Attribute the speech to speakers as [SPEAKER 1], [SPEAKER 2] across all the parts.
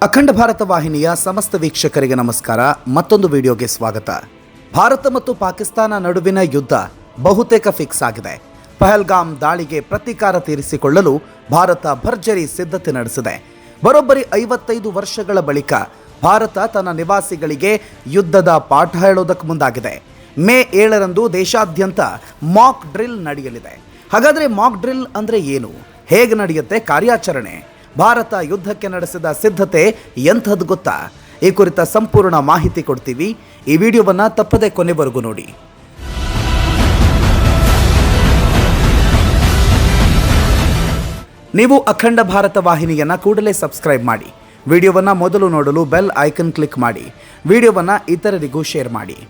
[SPEAKER 1] ಅಖಂಡ ಭಾರತ ವಾಹಿನಿಯ ಸಮಸ್ತ ವೀಕ್ಷಕರಿಗೆ ನಮಸ್ಕಾರ. ಮತ್ತೊಂದು ವಿಡಿಯೋಗೆ ಸ್ವಾಗತ. ಭಾರತ ಮತ್ತು ಪಾಕಿಸ್ತಾನ ನಡುವಿನ ಯುದ್ಧ ಬಹುತೇಕ ಫಿಕ್ಸ್ ಆಗಿದೆ. ಪಹಲ್ಗಾಮ್ ದಾಳಿಗೆ ಪ್ರತೀಕಾರ ತೀರಿಸಿಕೊಳ್ಳಲು ಭಾರತ ಭರ್ಜರಿ ಸಿದ್ಧತೆ ನಡೆಸಿದೆ. ಬರೋಬ್ಬರಿ 55 ವರ್ಷಗಳ ಬಳಿಕ ಭಾರತ ತನ್ನ ನಿವಾಸಿಗಳಿಗೆ ಯುದ್ಧದ ಪಾಠ ಹೇಳೋದಕ್ಕೆ ಮುಂದಾಗಿದೆ. ಮೇ 7ರಂದು ದೇಶಾದ್ಯಂತ ಮಾಕ್ ಡ್ರಿಲ್ ನಡೆಯಲಿದೆ. ಹಾಗಾದರೆ ಮಾಕ್ ಡ್ರಿಲ್ ಅಂದರೆ ಏನು, ಹೇಗೆ ನಡೆಯುತ್ತೆ ಕಾರ್ಯಾಚರಣೆ, ಭಾರತ ಯುದ್ಧಕ್ಕೆ ನಡೆಸಿದ ಸಿದ್ಧತೆ ಎಂಥದ್ದು ಗೊತ್ತಾ? ಈ ಕುರಿತ ಸಂಪೂರ್ಣ ಮಾಹಿತಿ ಕೊಡ್ತೀವಿ. ಈ ವಿಡಿಯೋವನ್ನು ತಪ್ಪದೆ ಕೊನೆವರೆಗೂ ನೋಡಿ. ನೀವು ಅಖಂಡ ಭಾರತ ವಾಹಿನಿಯನ್ನು ಕೂಡಲೇ ಸಬ್ಸ್ಕ್ರೈಬ್ ಮಾಡಿ. ವಿಡಿಯೋವನ್ನು ಮೊದಲು ನೋಡಲು ಬೆಲ್ ಐಕನ್ ಕ್ಲಿಕ್ ಮಾಡಿ. ವಿಡಿಯೋವನ್ನು ಇತರರಿಗೂ ಶೇರ್ ಮಾಡಿ.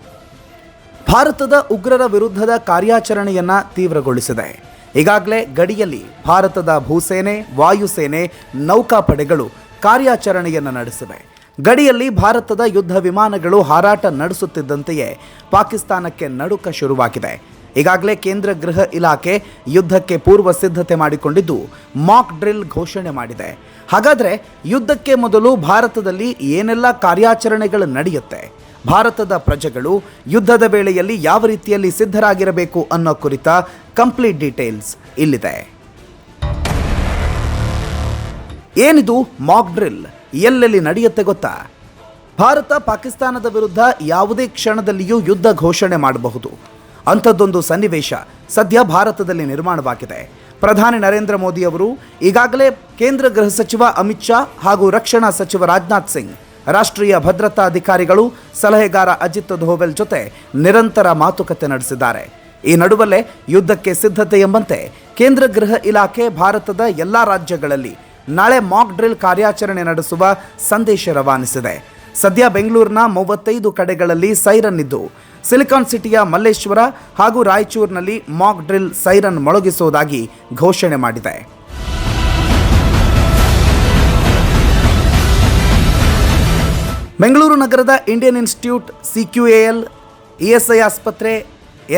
[SPEAKER 1] ಭಾರತದ ಉಗ್ರರ ವಿರುದ್ಧದ ಕಾರ್ಯಾಚರಣೆಯನ್ನು ತೀವ್ರಗೊಳಿಸಿದೆ. ಈಗಾಗಲೇ ಗಡಿಯಲ್ಲಿ ಭಾರತದ ಭೂಸೇನೆ, ವಾಯುಸೇನೆ, ನೌಕಾಪಡೆಗಳು ಕಾರ್ಯಾಚರಣೆಯನ್ನು ನಡೆಸಿವೆ. ಗಡಿಯಲ್ಲಿ ಭಾರತದ ಯುದ್ಧ ವಿಮಾನಗಳು ಹಾರಾಟ ನಡೆಸುತ್ತಿದ್ದಂತೆಯೇ ಪಾಕಿಸ್ತಾನಕ್ಕೆ ನಡುಕ ಶುರುವಾಗಿದೆ. ಈಗಾಗಲೇ ಕೇಂದ್ರ ಗೃಹ ಇಲಾಖೆ ಯುದ್ಧಕ್ಕೆ ಪೂರ್ವ ಸಿದ್ಧತೆ ಮಾಡಿಕೊಂಡಿದ್ದು ಮಾಕ್ ಡ್ರಿಲ್ ಘೋಷಣೆ ಮಾಡಿದೆ. ಹಾಗಾದರೆ ಯುದ್ಧಕ್ಕೆ ಮೊದಲು ಭಾರತದಲ್ಲಿ ಏನೆಲ್ಲ ಕಾರ್ಯಾಚರಣೆಗಳು ನಡೆಯುತ್ತೆ, ಭಾರತದ ಪ್ರಜೆಗಳು ಯುದ್ಧದ ವೇಳೆಯಲ್ಲಿ ಯಾವ ರೀತಿಯಲ್ಲಿ ಸಿದ್ಧರಾಗಿರಬೇಕು ಅನ್ನೋ ಕುರಿತ ಕಂಪ್ಲೀಟ್ ಡೀಟೇಲ್ಸ್ ಇಲ್ಲಿದೆ. ಏನಿದು ಮಾಕ್ ಡ್ರಿಲ್, ಎಲ್ಲೆಲ್ಲಿ ನಡೆಯುತ್ತೆ ಗೊತ್ತಾ? ಭಾರತ ಪಾಕಿಸ್ತಾನದ ವಿರುದ್ಧ ಯಾವುದೇ ಕ್ಷಣದಲ್ಲಿಯೂ ಯುದ್ಧ ಘೋಷಣೆ ಮಾಡಬಹುದು. ಅಂಥದ್ದೊಂದು ಸನ್ನಿವೇಶ ಸದ್ಯ ಭಾರತದಲ್ಲಿ ನಿರ್ಮಾಣವಾಗಿದೆ. ಪ್ರಧಾನಿ ನರೇಂದ್ರ ಮೋದಿ ಅವರು ಈಗಾಗಲೇ ಕೇಂದ್ರ ಗೃಹ ಸಚಿವ ಅಮಿತ್ ಶಾ ಹಾಗೂ ರಕ್ಷಣಾ ಸಚಿವ ರಾಜನಾಥ್ ಸಿಂಗ್, ರಾಷ್ಟ್ರೀಯ ಭದ್ರತಾ ಅಧಿಕಾರಿಗಳು, ಸಲಹೆಗಾರ ಅಜಿತ್ ಧೋವೆಲ್ ಜೊತೆ ನಿರಂತರ ಮಾತುಕತೆ ನಡೆಸಿದ್ದಾರೆ. ಈ ನಡುವಲ್ಲೇ ಯುದ್ಧಕ್ಕೆ ಸಿದ್ಧತೆ ಎಂಬಂತೆ ಕೇಂದ್ರ ಗೃಹ ಇಲಾಖೆ ಭಾರತದ ಎಲ್ಲ ರಾಜ್ಯಗಳಲ್ಲಿ ನಾಳೆ ಮಾಕ್ ಡ್ರಿಲ್ ಕಾರ್ಯಾಚರಣೆ ನಡೆಸುವ ಸಂದೇಶ ರವಾನಿಸಿದೆ. ಸದ್ಯ ಬೆಂಗಳೂರಿನ 35 ಕಡೆಗಳಲ್ಲಿ ಸೈರನ್ ಇದ್ದು, ಸಿಲಿಕಾನ್ ಸಿಟಿಯ ಮಲ್ಲೇಶ್ವರ ಹಾಗೂ ರಾಯಚೂರಿನಲ್ಲಿ ಮಾಕ್ ಡ್ರಿಲ್ ಸೈರನ್ ಮೊಳಗಿಸುವುದಾಗಿ ಘೋಷಣೆ ಮಾಡಿದೆ. ಬೆಂಗಳೂರು ನಗರದ ಇಂಡಿಯನ್ ಇನ್ಸ್ಟಿಟ್ಯೂಟ್, CQAL, ESI ಆಸ್ಪತ್ರೆ,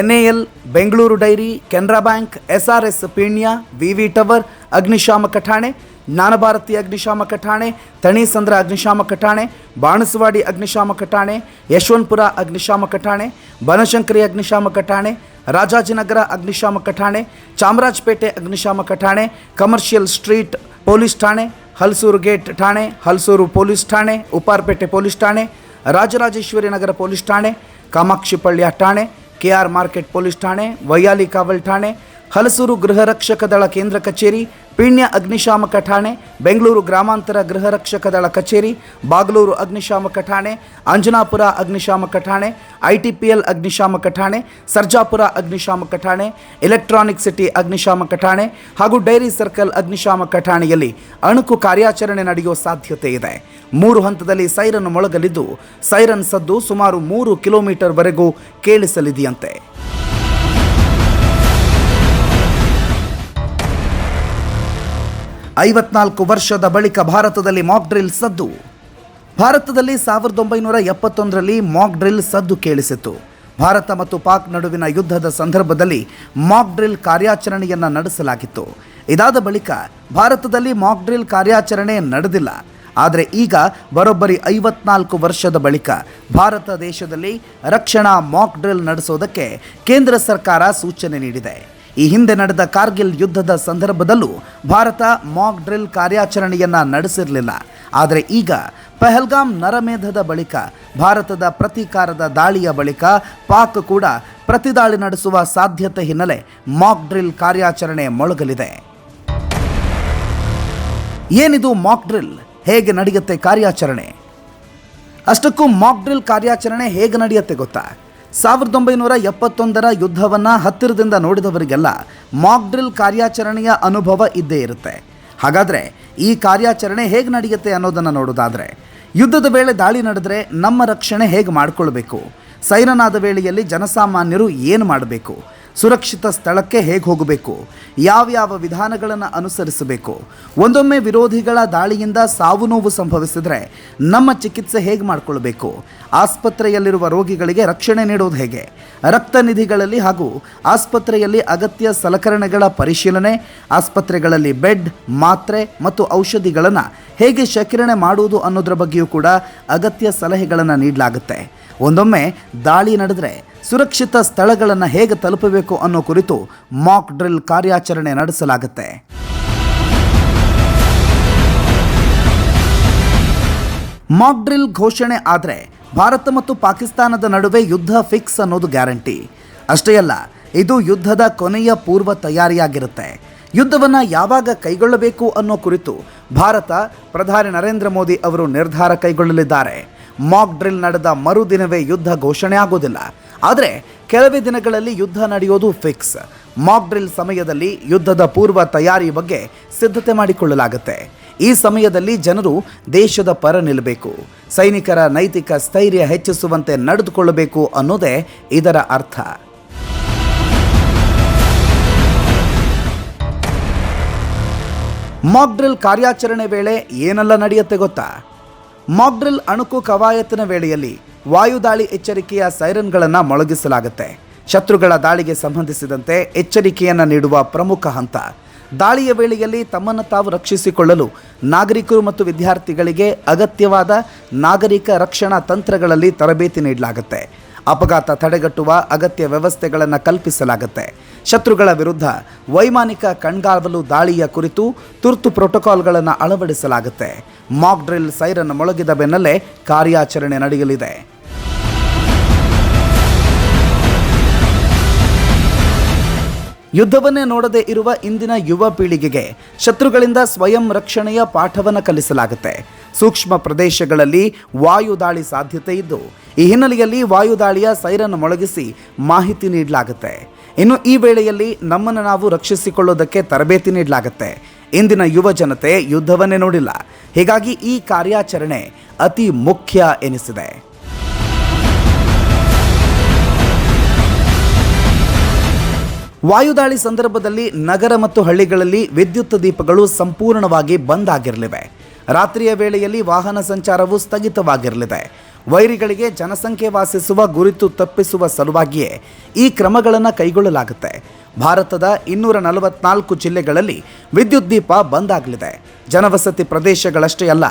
[SPEAKER 1] NAL, Bengaluru dairy, Canara bank, SRS Peenya, ವಿವಿ ಟವರ್ ಅಗ್ನಿಶಾಮಕ ಠಾಣೆ, ಜ್ಞಾನಭಾರತಿ ಅಗ್ನಿಶಾಮಕ ಠಾಣೆ, ತಣಿಸಂದ್ರ ಅಗ್ನಿಶಾಮಕ ಠಾಣೆ, ಬಾಣಸವಾಡಿ ಅಗ್ನಿಶಾಮಕ ಠಾಣೆ, ಯಶವಂತಪುರ ಅಗ್ನಿಶಾಮಕ ಠಾಣೆ, ಬನಶಂಕರಿ ಅಗ್ನಿಶಾಮಕ ಠಾಣೆ, ರಾಜಾಜಿನಗರ ಅಗ್ನಿಶಾಮಕ ಠಾಣೆ, ಚಾಮರಾಜಪೇಟೆ ಅಗ್ನಿಶಾಮಕ ಠಾಣೆ, ಕಮರ್ಷಿಯಲ್ ಸ್ಟ್ರೀಟ್ ಪೊಲೀಸ್ ಠಾಣೆ, ಹಲಸೂರು ಗೇಟ್ ಠಾಣೆ, ಹಲಸೂರು ಪೊಲೀಸ್ ಠಾಣೆ, ಉಪ್ಪಾರಪೇಟೆ ಪೊಲೀಸ್ ಠಾಣೆ, ರಾಜರಾಜೇಶ್ವರಿ ನಗರ ಪೊಲೀಸ್ ಠಾಣೆ, ಕಾಮಾಕ್ಷಿಪಳ್ಯ ಠಾಣೆ, KR ಮಾರ್ಕೆಟ್ ಪೊಲೀಸ್ ಠಾಣೆ, ವೈಯಾಲಿ ಕಾವಲ್ ಠಾಣೆ, ಹಲಸೂರು ಗೃಹ ರಕ್ಷಕ ದಳ ಕೇಂದ್ರ ಕಚೇರಿ, ಪೀಣ್ಯ ಅಗ್ನಿಶಾಮಕ ಠಾಣೆ, ಬೆಂಗಳೂರು ಗ್ರಾಮಾಂತರ ಗೃಹ ರಕ್ಷಕ ದಳ ಕಚೇರಿ, ಬಾಗಲೂರು ಅಗ್ನಿಶಾಮಕ ಠಾಣೆ, ಅಂಜನಾಪುರ ಅಗ್ನಿಶಾಮಕ ಠಾಣೆ, ITPL ಅಗ್ನಿಶಾಮಕ ಠಾಣೆ, ಸರ್ಜಾಪುರ ಅಗ್ನಿಶಾಮಕ ಠಾಣೆ, ಎಲೆಕ್ಟ್ರಾನಿಕ್ ಸಿಟಿ ಅಗ್ನಿಶಾಮಕ ಠಾಣೆ ಹಾಗೂ ಡೈರಿ ಸರ್ಕಲ್ ಅಗ್ನಿಶಾಮಕ ಠಾಣೆಯಲ್ಲಿ ಅಣುಕು ಕಾರ್ಯಾಚರಣೆ ನಡೆಯುವ ಸಾಧ್ಯತೆ ಇದೆ. 3 ಹಂತದಲ್ಲಿ ಸೈರನ್ ಮೊಳಗಲಿದ್ದು, ಸೈರನ್ ಸದ್ದು ಸುಮಾರು 3 ಕಿಲೋಮೀಟರ್ವರೆಗೂ ಕೇಳಿಸಲಿದೆಯಂತೆ. 54 ವರ್ಷದ ಬಳಿಕ ಭಾರತದಲ್ಲಿ ಮಾಕ್ ಡ್ರಿಲ್ ಸದ್ದು. ಭಾರತದಲ್ಲಿ 1971ರಲ್ಲಿ ಮಾಕ್ ಡ್ರಿಲ್ ಸದ್ದು ಕೇಳಿಸಿತ್ತು. ಭಾರತ ಮತ್ತು ಪಾಕ್ ನಡುವಿನ ಯುದ್ಧದ ಸಂದರ್ಭದಲ್ಲಿ ಮಾಕ್ ಡ್ರಿಲ್ ಕಾರ್ಯಾಚರಣೆಯನ್ನು ನಡೆಸಲಾಗಿತ್ತು. ಇದಾದ ಬಳಿಕ ಭಾರತದಲ್ಲಿ ಮಾಕ್ ಡ್ರಿಲ್ ಕಾರ್ಯಾಚರಣೆ ನಡೆದಿಲ್ಲ. ಆದರೆ ಈಗ ಬರೋಬ್ಬರಿ 54 ವರ್ಷದ ಬಳಿಕ ಭಾರತ ದೇಶದಲ್ಲಿ ರಕ್ಷಣಾ ಮಾಕ್ ಡ್ರಿಲ್ ನಡೆಸೋದಕ್ಕೆ ಕೇಂದ್ರ ಸರ್ಕಾರ ಸೂಚನೆ ನೀಡಿದೆ. ಈ ಹಿಂದೆ ನಡೆದ ಕಾರ್ಗಿಲ್ ಯುದ್ಧದ ಸಂದರ್ಭದಲ್ಲೂ ಭಾರತ ಮಾಕ್ ಡ್ರಿಲ್ ಕಾರ್ಯಾಚರಣೆಯನ್ನು ನಡೆಸಿರಲಿಲ್ಲ. ಆದರೆ ಈಗ ಪಹಲ್ಗಾಮ್ ನರಮೇಧದ ಬಳಿಕ, ಭಾರತದ ಪ್ರತೀಕಾರದ ದಾಳಿಯ ಬಳಿಕ ಪಾಕ್ ಕೂಡ ಪ್ರತಿದಾಳಿ ನಡೆಸುವ ಸಾಧ್ಯತೆ ಹಿನ್ನೆಲೆ ಮಾಕ್ ಡ್ರಿಲ್ ಕಾರ್ಯಾಚರಣೆ ಮೊಳಗಲಿದೆ. ಏನಿದು ಮಾಕ್ ಡ್ರಿಲ್, ಹೇಗೆ ನಡೆಯುತ್ತೆ ಕಾರ್ಯಾಚರಣೆ? ಅಷ್ಟಕ್ಕೂ ಮಾಕ್ ಡ್ರಿಲ್ ಕಾರ್ಯಾಚರಣೆ ಹೇಗೆ ನಡೆಯುತ್ತೆ ಗೊತ್ತಾ? 1971ರ ಯುದ್ಧವನ್ನು ಹತ್ತಿರದಿಂದ ನೋಡಿದವರಿಗೆಲ್ಲ ಮಾಕ್ ಡ್ರಿಲ್ ಕಾರ್ಯಾಚರಣೆಯ ಅನುಭವ ಇದ್ದೇ ಇರುತ್ತೆ. ಹಾಗಾದರೆ ಈ ಕಾರ್ಯಾಚರಣೆ ಹೇಗೆ ನಡೆಯುತ್ತೆ ಅನ್ನೋದನ್ನು ನೋಡೋದಾದರೆ, ಯುದ್ಧದ ವೇಳೆ ದಾಳಿ ನಡೆದರೆ ನಮ್ಮ ರಕ್ಷಣೆ ಹೇಗೆ ಮಾಡಿಕೊಳ್ಬೇಕು, ಸೈರನ್ ಆದ ವೇಳೆಯಲ್ಲಿ ಜನಸಾಮಾನ್ಯರು ಏನು ಮಾಡಬೇಕು, ಸುರಕ್ಷಿತ ಸ್ಥಳಕ್ಕೆ ಹೇಗೆ ಹೋಗಬೇಕು, ಯಾವ್ಯಾವ ವಿಧಾನಗಳನ್ನು ಅನುಸರಿಸಬೇಕು, ಒಂದೊಮ್ಮೆ ವಿರೋಧಿಗಳ ದಾಳಿಯಿಂದ ಸಾವು ನೋವು ಸಂಭವಿಸಿದರೆ ನಮ್ಮ ಚಿಕಿತ್ಸೆ ಹೇಗೆ ಮಾಡಿಕೊಳ್ಬೇಕು, ಆಸ್ಪತ್ರೆಯಲ್ಲಿರುವ ರೋಗಿಗಳಿಗೆ ರಕ್ಷಣೆ ನೀಡುವುದು ಹೇಗೆ, ರಕ್ತ ನಿಧಿಗಳಲ್ಲಿ ಹಾಗೂ ಆಸ್ಪತ್ರೆಯಲ್ಲಿ ಅಗತ್ಯ ಸಲಕರಣೆಗಳ ಪರಿಶೀಲನೆ, ಆಸ್ಪತ್ರೆಗಳಲ್ಲಿ ಬೆಡ್, ಮಾತ್ರೆ ಮತ್ತು ಔಷಧಿಗಳನ್ನು ಹೇಗೆ ಶೇಖರಣೆ ಮಾಡುವುದು ಅನ್ನೋದ್ರ ಬಗ್ಗೆಯೂ ಕೂಡ ಅಗತ್ಯ ಸಲಹೆಗಳನ್ನು ನೀಡಲಾಗುತ್ತೆ. ಒಂದೊಮ್ಮೆ ದಾಳಿ ನಡೆದರೆ ಸುರಕ್ಷಿತ ಸ್ಥಳಗಳನ್ನು ಹೇಗೆ ತಲುಪಬೇಕು ಅನ್ನೋ ಕುರಿತು ಮಾಕ್ ಡ್ರಿಲ್ ಕಾರ್ಯಾಚರಣೆ ನಡೆಸಲಾಗುತ್ತೆ. ಮಾಕ್ ಡ್ರಿಲ್ ಘೋಷಣೆ ಆದರೆ ಭಾರತ ಮತ್ತು ಪಾಕಿಸ್ತಾನದ ನಡುವೆ ಯುದ್ಧ ಫಿಕ್ಸ್ ಅನ್ನೋದು ಗ್ಯಾರಂಟಿ. ಅಷ್ಟೇ ಅಲ್ಲ, ಇದು ಯುದ್ಧದ ಕೊನೆಯ ಪೂರ್ವ ತಯಾರಿಯಾಗಿರುತ್ತೆ. ಯುದ್ಧವನ್ನು ಯಾವಾಗ ಕೈಗೊಳ್ಳಬೇಕು ಅನ್ನೋ ಕುರಿತು ಭಾರತ ಪ್ರಧಾನಿ ನರೇಂದ್ರ ಮೋದಿ ಅವರು ನಿರ್ಧಾರ ಕೈಗೊಳ್ಳಲಿದ್ದಾರೆ. ಮಾಕ್ ಡ್ರಿಲ್ ನಡೆದ ಮರುದಿನವೇ ಯುದ್ಧ ಘೋಷಣೆ ಆಗೋದಿಲ್ಲ, ಆದರೆ ಕೆಲವೇ ದಿನಗಳಲ್ಲಿ ಯುದ್ಧ ನಡೆಯೋದು ಫಿಕ್ಸ್. ಮಾಕ್ ಡ್ರಿಲ್ ಸಮಯದಲ್ಲಿ ಯುದ್ಧದ ಪೂರ್ವ ತಯಾರಿ ಬಗ್ಗೆ ಸಿದ್ಧತೆ ಮಾಡಿಕೊಳ್ಳಲಾಗುತ್ತೆ. ಈ ಸಮಯದಲ್ಲಿ ಜನರು ದೇಶದ ಪರ ನಿಲ್ಲಬೇಕು, ಸೈನಿಕರ ನೈತಿಕ ಸ್ಥೈರ್ಯ ಹೆಚ್ಚಿಸುವಂತೆ ನಡೆದುಕೊಳ್ಳಬೇಕು ಅನ್ನೋದೇ ಇದರ ಅರ್ಥ. ಮಾಕ್ ಡ್ರಿಲ್ ಕಾರ್ಯಾಚರಣೆ ವೇಳೆ ಏನೆಲ್ಲ ನಡೆಯುತ್ತೆ ಗೊತ್ತಾ? ಮಾಕ್ ಡ್ರಿಲ್ ಅಣುಕು ಕವಾಯತಿನ ವೇಳೆಯಲ್ಲಿ ವಾಯುದಾಳಿ ಎಚ್ಚರಿಕೆಯ ಸೈರನ್ಗಳನ್ನು ಮೊಳಗಿಸಲಾಗುತ್ತೆ. ಶತ್ರುಗಳ ದಾಳಿಗೆ ಸಂಬಂಧಿಸಿದಂತೆ ಎಚ್ಚರಿಕೆಯನ್ನು ನೀಡುವ ಪ್ರಮುಖ ಹಂತ. ದಾಳಿಯ ವೇಳೆಯಲ್ಲಿ ತಮ್ಮನ್ನು ತಾವು ರಕ್ಷಿಸಿಕೊಳ್ಳಲು ನಾಗರಿಕರು ಮತ್ತು ವಿದ್ಯಾರ್ಥಿಗಳಿಗೆ ಅಗತ್ಯವಾದ ನಾಗರಿಕ ರಕ್ಷಣಾ ತಂತ್ರಗಳಲ್ಲಿ ತರಬೇತಿ ನೀಡಲಾಗುತ್ತೆ. ಅಪಘಾತ ತಡೆಗಟ್ಟುವ ಅಗತ್ಯ ವ್ಯವಸ್ಥೆಗಳನ್ನು ಕಲ್ಪಿಸಲಾಗುತ್ತೆ. ಶತ್ರುಗಳ ವಿರುದ್ಧ ವೈಮಾನಿಕ ಕಣ್ಗಾವಲು ದಾಳಿಯ ಕುರಿತು ತುರ್ತು ಪ್ರೋಟೋಕಾಲ್ಗಳನ್ನು ಅಳವಡಿಸಲಾಗುತ್ತೆ. ಮಾಕ್ ಡ್ರಿಲ್ ಸೈರನ್ ಮೊಳಗಿದ ಬೆನ್ನಲ್ಲೇ ಕಾರ್ಯಾಚರಣೆ ನಡೆಯಲಿದೆ. ಯುದ್ಧವನ್ನೇ ನೋಡದೇ ಇರುವ ಇಂದಿನ ಯುವ ಪೀಳಿಗೆಗೆ ಶತ್ರುಗಳಿಂದ ಸ್ವಯಂ ರಕ್ಷಣೆಯ ಪಾಠವನ್ನು ಕಲಿಸಲಾಗುತ್ತೆ. ಸೂಕ್ಷ್ಮ ಪ್ರದೇಶಗಳಲ್ಲಿ ವಾಯುದಾಳಿ ಸಾಧ್ಯತೆ ಇದ್ದು, ಈ ಹಿನ್ನೆಲೆಯಲ್ಲಿ ವಾಯುದಾಳಿಯ ಸೈರನ್ ಮೊಳಗಿಸಿ ಮಾಹಿತಿ ನೀಡಲಾಗುತ್ತೆ. ಇನ್ನು ಈ ವೇಳೆಯಲ್ಲಿ ನಮ್ಮನ್ನು ನಾವು ರಕ್ಷಿಸಿಕೊಳ್ಳೋದಕ್ಕೆ ತರಬೇತಿ ನೀಡಲಾಗುತ್ತೆ. ಇಂದಿನ ಯುವ ಜನತೆ ಯುದ್ಧವನ್ನೇ ನೋಡಿಲ್ಲ, ಹೀಗಾಗಿ ಈ ಕಾರ್ಯಾಚರಣೆ ಅತಿ ಮುಖ್ಯ ಎನಿಸಿದೆ. ವಾಯುದಾಳಿ ಸಂದರ್ಭದಲ್ಲಿ ನಗರ ಮತ್ತು ಹಳ್ಳಿಗಳಲ್ಲಿ ವಿದ್ಯುತ್ ದೀಪಗಳು ಸಂಪೂರ್ಣವಾಗಿ ಬಂದ್ ಆಗಿರಲಿವೆ. ರಾತ್ರಿಯ ವೇಳೆಯಲ್ಲಿ ವಾಹನ ಸಂಚಾರವು ಸ್ಥಗಿತವಾಗಿರಲಿದೆ. ವೈರಿಗಳಿಗೆ ಜನಸಂಖ್ಯೆ ವಾಸಿಸುವ ಗುರುತು ತಪ್ಪಿಸುವ ಸಲುವಾಗಿಯೇ ಈ ಕ್ರಮಗಳನ್ನು ಕೈಗೊಳ್ಳಲಾಗುತ್ತೆ. ಭಾರತದ 244 ಜಿಲ್ಲೆಗಳಲ್ಲಿ ವಿದ್ಯುತ್ ದೀಪ ಬಂದ್ ಆಗಲಿದೆ. ಜನವಸತಿ ಪ್ರದೇಶಗಳಷ್ಟೇ ಅಲ್ಲ,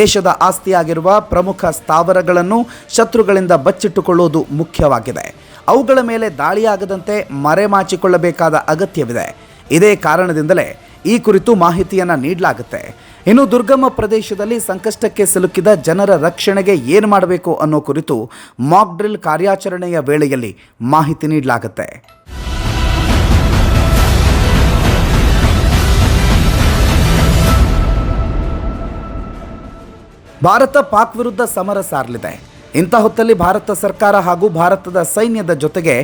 [SPEAKER 1] ದೇಶದ ಆಸ್ತಿಯಾಗಿರುವ ಪ್ರಮುಖ ಸ್ಥಾವರಗಳನ್ನು ಶತ್ರುಗಳಿಂದ ಬಚ್ಚಿಟ್ಟುಕೊಳ್ಳುವುದು ಮುಖ್ಯವಾಗಿದೆ. ಅವುಗಳ ಮೇಲೆ ದಾಳಿಯಾಗದಂತೆ ಮರೆಮಾಚಿಕೊಳ್ಳಬೇಕಾದ ಅಗತ್ಯವಿದೆ. ಇದೇ ಕಾರಣದಿಂದಲೇ ಈ ಕುರಿತು ಮಾಹಿತಿಯನ್ನು ನೀಡಲಾಗುತ್ತೆ. ಇನ್ನು ದುರ್ಗಮ ಪ್ರದೇಶದಲ್ಲಿ ಸಂಕಷ್ಟಕ್ಕೆ ಸಿಲುಕಿದ ಜನರ ರಕ್ಷಣೆಗೆ ಏನು ಮಾಡಬೇಕು ಅನ್ನೋ ಕುರಿತು ಮಾಕ್ ಡ್ರಿಲ್ ಕಾರ್ಯಾಚರಣೆಯ ವೇಳೆಯಲ್ಲಿ ಮಾಹಿತಿ ನೀಡಲಾಗುತ್ತೆ. ಭಾರತ ಪಾಕ್ ವಿರುದ್ಧ ಸಮರ ಸಾರಲಿದೆ. ಇಂಥ ಹೊತ್ತಲ್ಲಿ ಭಾರತ ಸರ್ಕಾರ ಹಾಗೂ ಭಾರತದ ಸೈನ್ಯದ ಜೊತೆಗೆ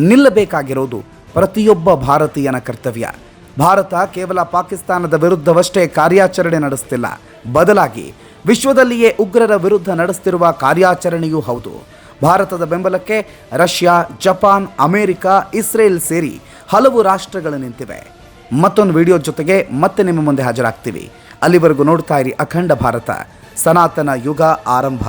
[SPEAKER 1] ನಿಲ್ಲಬೇಕಾಗಿರೋದು ಪ್ರತಿಯೊಬ್ಬ ಭಾರತೀಯನ ಕರ್ತವ್ಯ. ಭಾರತ ಕೇವಲ ಪಾಕಿಸ್ತಾನದ ವಿರುದ್ಧವಷ್ಟೇ ಕಾರ್ಯಾಚರಣೆ ನಡೆಸ್ತಿಲ್ಲ, ಬದಲಾಗಿ ವಿಶ್ವದಲ್ಲಿಯೇ ಉಗ್ರರ ವಿರುದ್ಧ ನಡೆಸ್ತಿರುವ ಕಾರ್ಯಾಚರಣೆಯೂ ಹೌದು. ಭಾರತದ ಬೆಂಬಲಕ್ಕೆ ರಷ್ಯಾ, ಜಪಾನ್, ಅಮೆರಿಕ, ಇಸ್ರೇಲ್ ಸೇರಿ ಹಲವು ರಾಷ್ಟ್ರಗಳು ನಿಂತಿವೆ. ಮತ್ತೊಂದು ವಿಡಿಯೋ ಜೊತೆಗೆ ಮತ್ತೆ ನಿಮ್ಮ ಮುಂದೆ ಹಾಜರಾಗ್ತೀವಿ. ಅಲ್ಲಿವರೆಗೂ ನೋಡ್ತಾ ಇರಿ ಅಖಂಡ ಭಾರತ. ಸನಾತನ ಯುಗ ಆರಂಭ.